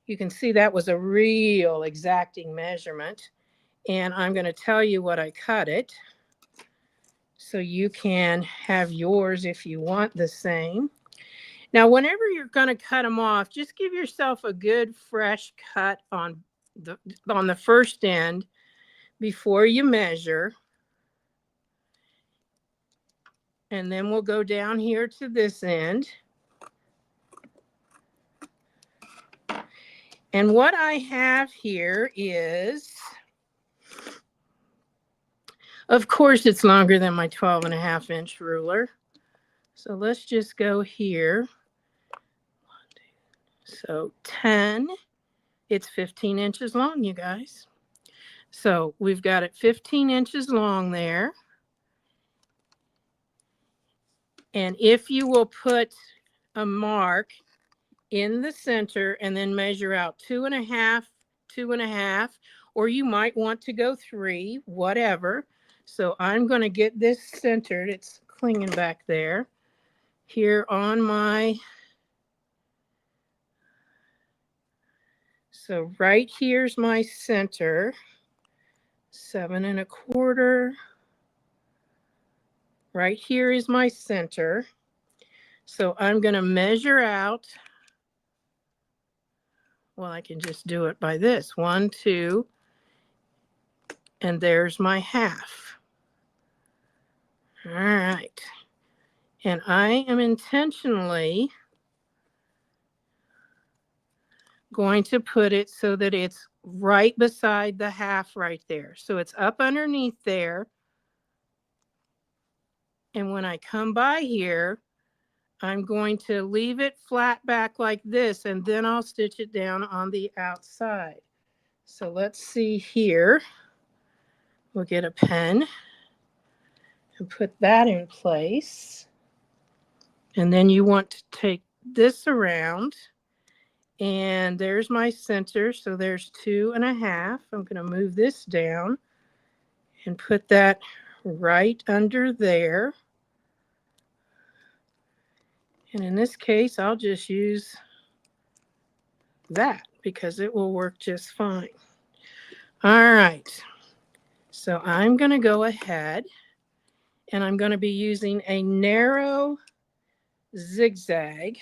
You can see that was a real exacting measurement. And I'm going to tell you what I cut it, so you can have yours if you want the same. Now, whenever you're going to cut them off, just give yourself a good fresh cut on the first end before you measure. And then we'll go down here to this end. And what I have here is, of course, it's longer than my 12.5-inch ruler. So let's just go here. So 10, it's 15 inches long, you guys. So we've got it 15 inches long there. And if you will put a mark in the center and then measure out 2.5, 2.5, or you might want to go 3, whatever. So I'm going to get this centered. It's clinging back there. Here on my, so right here's my center, 7.25. Right here is my center. So I'm going to measure out, well, I can just do it by this, 1, 2, and there's my half. All right. And I am intentionally going to put it so that it's right beside the half right there. So it's up underneath there. And when I come by here, I'm going to leave it flat back like this, and then I'll stitch it down on the outside. So let's see here. We'll get a pen and put that in place. And then you want to take this around, and there's my center. So there's 2.5. I'm going to move this down and put that right under there. And in this case, I'll just use that because it will work just fine. All right. So I'm going to go ahead and I'm going to be using a narrow zigzag.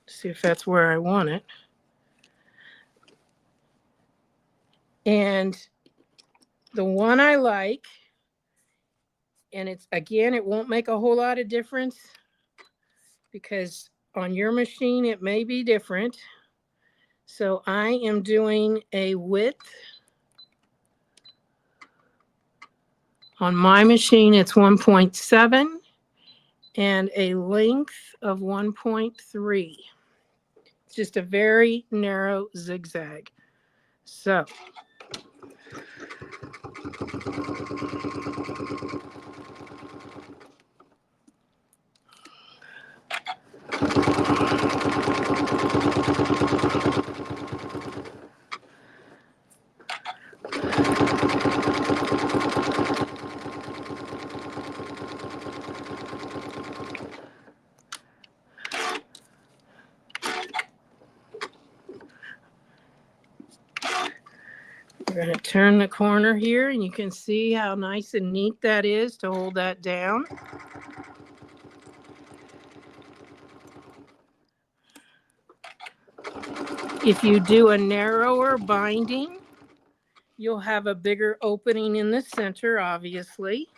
See if that's where I want it. And the one I like, and it's, again, it won't make a whole lot of difference because on your machine it may be different. So I am doing a width. On my machine it's 1.7 and a length of 1.3. It's just a very narrow zigzag. So We're going to turn the corner here, and you can see how nice and neat that is to hold that down. If you do a narrower binding, you'll have a bigger opening in the center, obviously.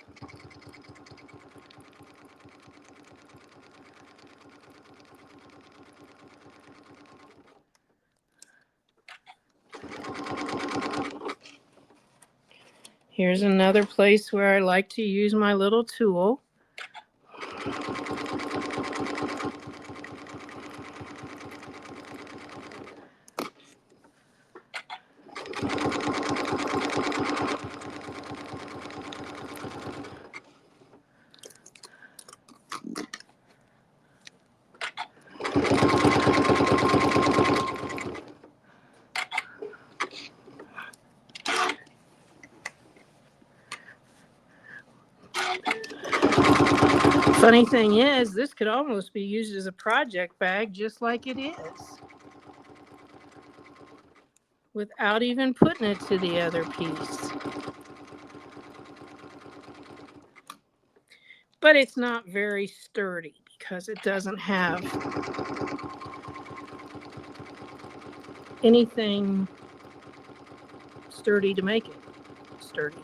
Here's another place where I like to use my little tool. Funny thing is, this could almost be used as a project bag just like it is, without even putting it to the other piece. But it's not very sturdy because it doesn't have anything sturdy to make it sturdy.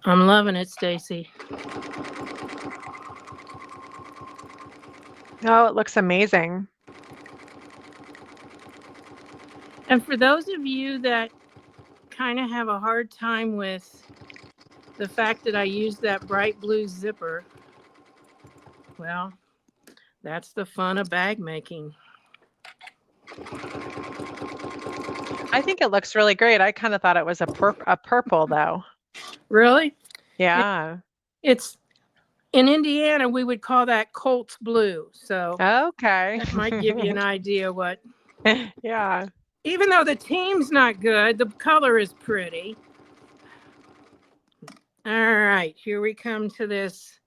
I'm loving it, Stacy. Oh, it looks amazing. And for those of you that kind of have a hard time with the fact that I use that bright blue zipper, well, that's the fun of bag making. I think it looks really great. I kind of thought it was a purple though. Really? Yeah. It's in Indiana, we would call that Colt's blue. So Okay. that might give you an idea what. Yeah. Even though the team's not good, the color is pretty. All right, here we come to this.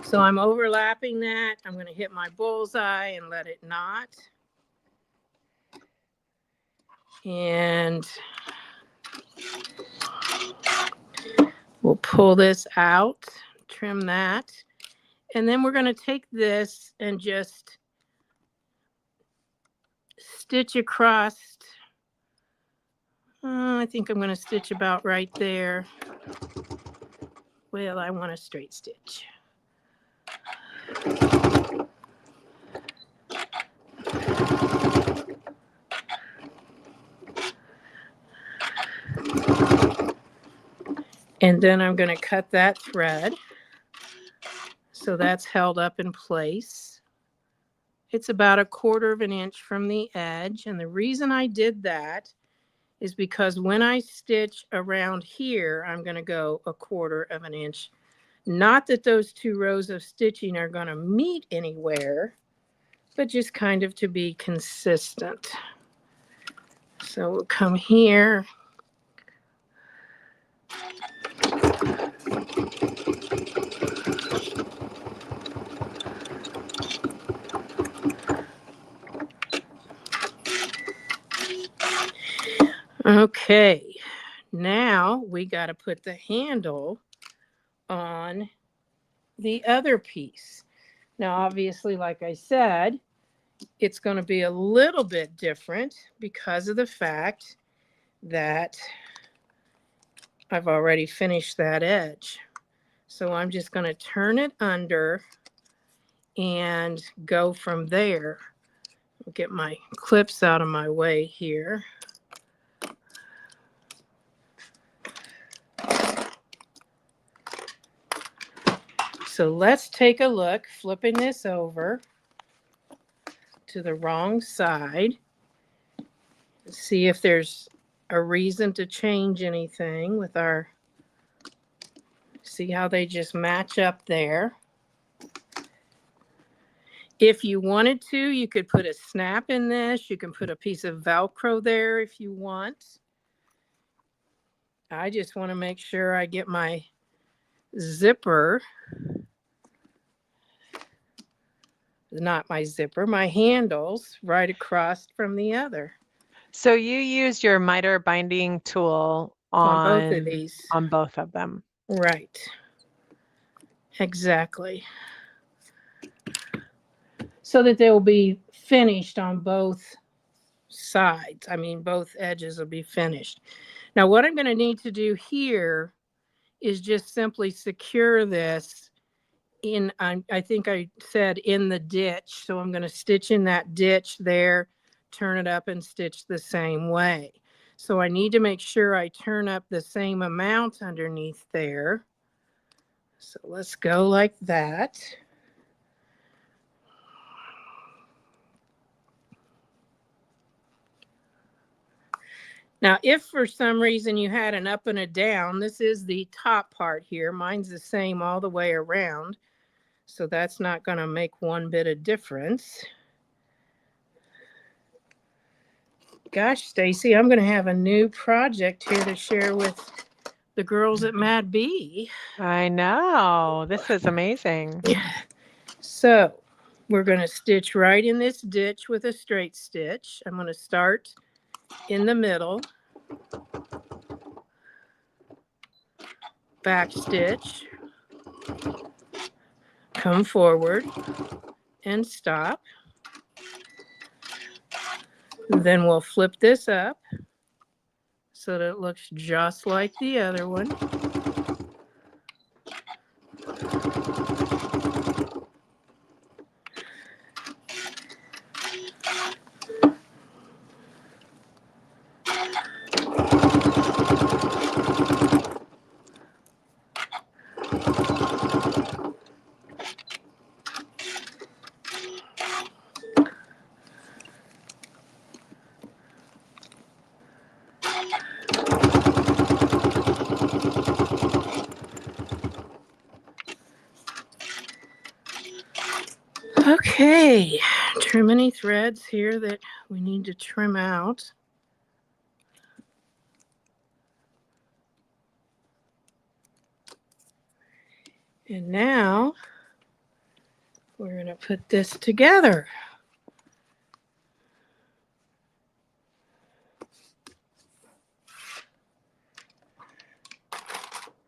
So I'm overlapping that. I'm going to hit my bullseye and let it knot. And we'll pull this out, trim that. And then we're going to take this and just stitch across. I think I'm going to stitch about right there. Well, I want a straight stitch. And then I'm going to cut that thread. So that's held up in place. It's about 1/4 of an inch from the edge. And the reason I did that is because when I stitch around here, I'm going to go 1/4 of an inch. Not that those 2 rows of stitching are going to meet anywhere, but just kind of to be consistent. So we'll come here. Okay, now we got to put the handle on the other piece. Now, obviously, like I said, it's going to be a little bit different because of the fact that I've already finished that edge. So I'm just going to turn it under and go from there. I'll get my clips out of my way here. So let's take a look, flipping this over to the wrong side. See if there's a reason to change anything with our, see how they just match up there. If you wanted to, you could put a snap in this. You can put a piece of Velcro there if you want. I just want to make sure I get my zipper, not my zipper, my handles right across from the other. So you used your miter binding tool On both of these. On both of them. Right. Exactly. So that they will be finished on both sides. I mean, both edges will be finished. Now, what I'm going to need to do here is just simply secure this in, I think I said in the ditch. So I'm going to stitch in that ditch there, turn it up and stitch the same way. So I need to make sure I turn up the same amount underneath there. So let's go like that. Now, if for some reason you had an up and a down, this is the top part here. Mine's the same all the way around. So that's not going to make one bit of difference. Gosh, Stacy, I'm going to have a new project here to share with the girls at Mad Bee. I know. This is amazing. So we're going to stitch right in this ditch with a straight stitch. I'm going to start in the middle, back stitch, come forward and stop. Then we'll flip this up so that it looks just like the other one. Okay, trim any threads here that we need to trim out. And now we're going to put this together.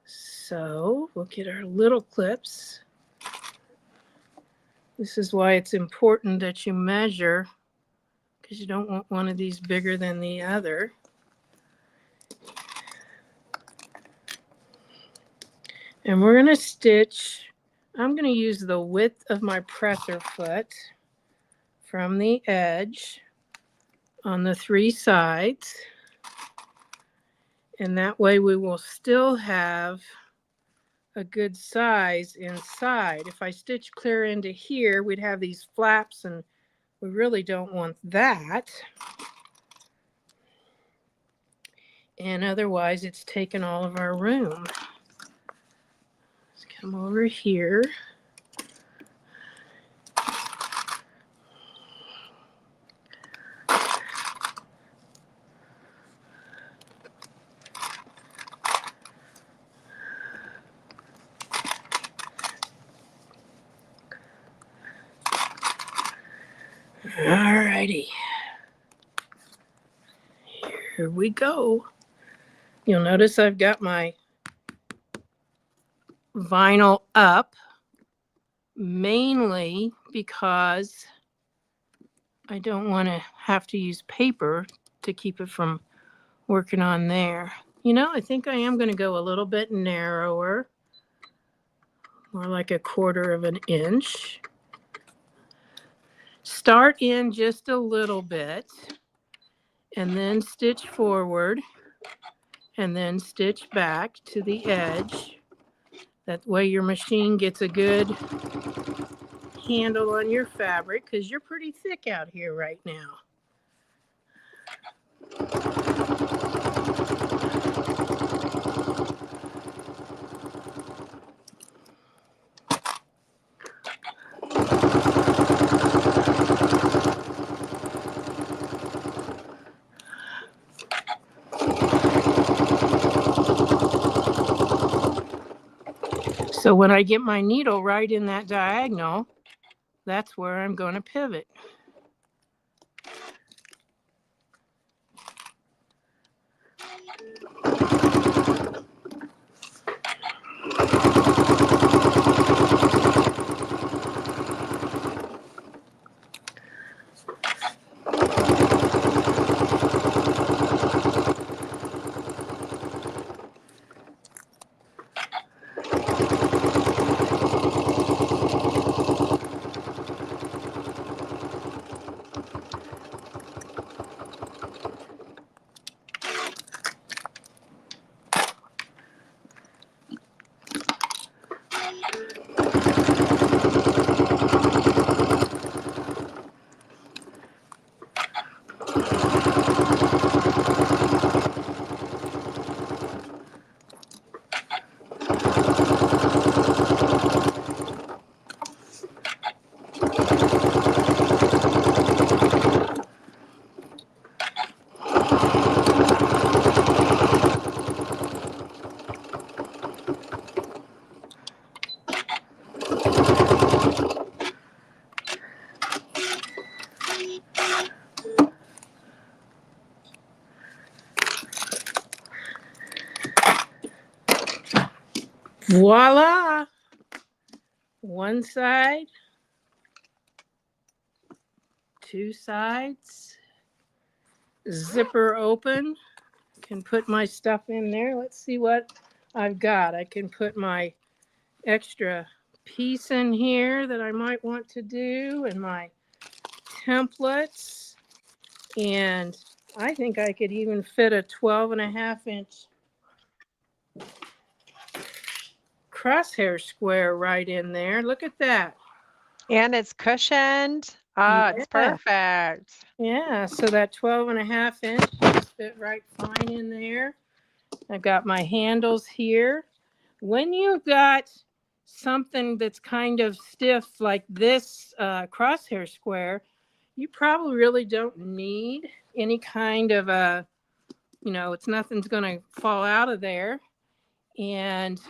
So we'll get our little clips. This is why it's important that you measure, because you don't want one of these bigger than the other. And we're going to stitch, I'm going to use the width of my presser foot from the edge on the 3 sides. And that way we will still have a good size inside. If I stitch clear into here, we'd have these flaps, and we really don't want that. And otherwise, it's taken all of our room. Let's come over here. Alrighty, here we go. You'll notice I've got my vinyl up, mainly because I don't want to have to use paper to keep it from working on there. You know, I think I am going to go a little bit narrower, more like 1/4 of an inch. Start in just a little bit and then stitch forward and then stitch back to the edge. That way your machine gets a good handle on your fabric, because you're pretty thick out here right now. So when I get my needle right in that diagonal, that's where I'm going to pivot. Voila! One side, two sides, zipper open. Can put my stuff in there. Let's see what I've got. I can put my extra piece in here that I might want to do, and my templates. And I think I could even fit a 12.5-inch crosshair square right in there. Look at that. And it's cushioned. Oh, it's Yeah. perfect. Yeah, so that 12.5-inch just fit right fine in there. I've got my handles here. When you've got something that's kind of stiff like this crosshair square, you probably really don't need any kind of a, nothing's going to fall out of there. And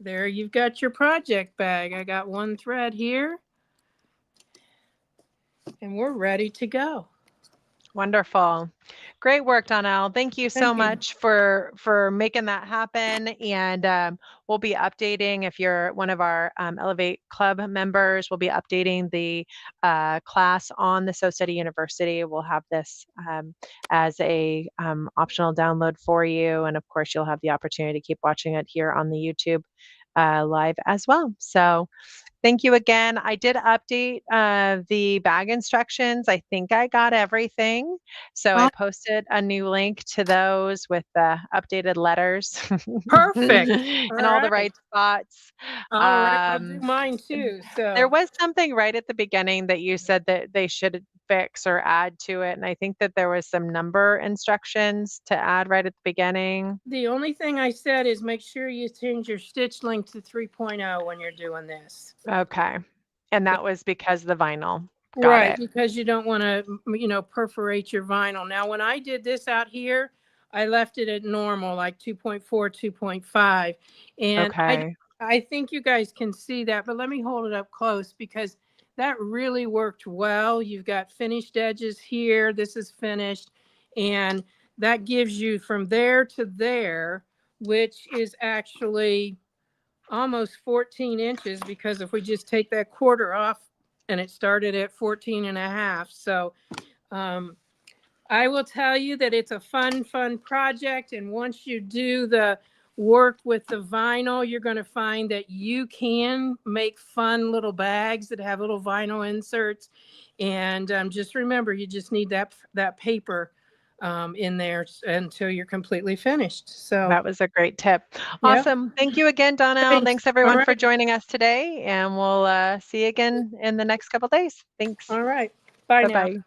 there you've got your project bag. I got one thread here, and we're ready to go. Wonderful. Great work, Donelle. Thank you so Thank you. much for making that happen. And we'll be updating, if you're one of our Elevate Club members, we'll be updating the class on the Sew Study University. We'll have this as a optional download for you. And of course, you'll have the opportunity to keep watching it here on the YouTube live as well. So thank you again. I did update the bag instructions. I think I got everything. So I posted a new link to those with the updated letters. Perfect. And all the right spots. All right, I'll do mine too. There So was something right at the beginning that you said that they should fix or add to it. And I think that there was some number instructions to add right at the beginning. the only thing I said is make sure you change your stitch length to 3.0 when you're doing this. Okay. And that was because the vinyl. Got Right, it. because you don't want to, perforate your vinyl. Now, when I did this out here, I left it at normal, like 2.4, 2.5. And Okay. I think you guys can see that, but let me hold it up close because that really worked well. You've got finished edges here. This is finished. And that gives you from there to there, which is actually almost 14 inches, because if we just take that quarter off, and it started at 14.5. So I will tell you that it's a fun project. And once you do the work with the vinyl, you're going to find that you can make fun little bags that have little vinyl inserts. And just remember, you just need that paper in there until you're completely finished. So That was a great tip. yeah, Awesome. Thank you again, Donelle. thanks. Thanks All everyone for right. joining us today, and we'll see you again in the next couple days. Thanks. All right. Bye now. Bye-bye.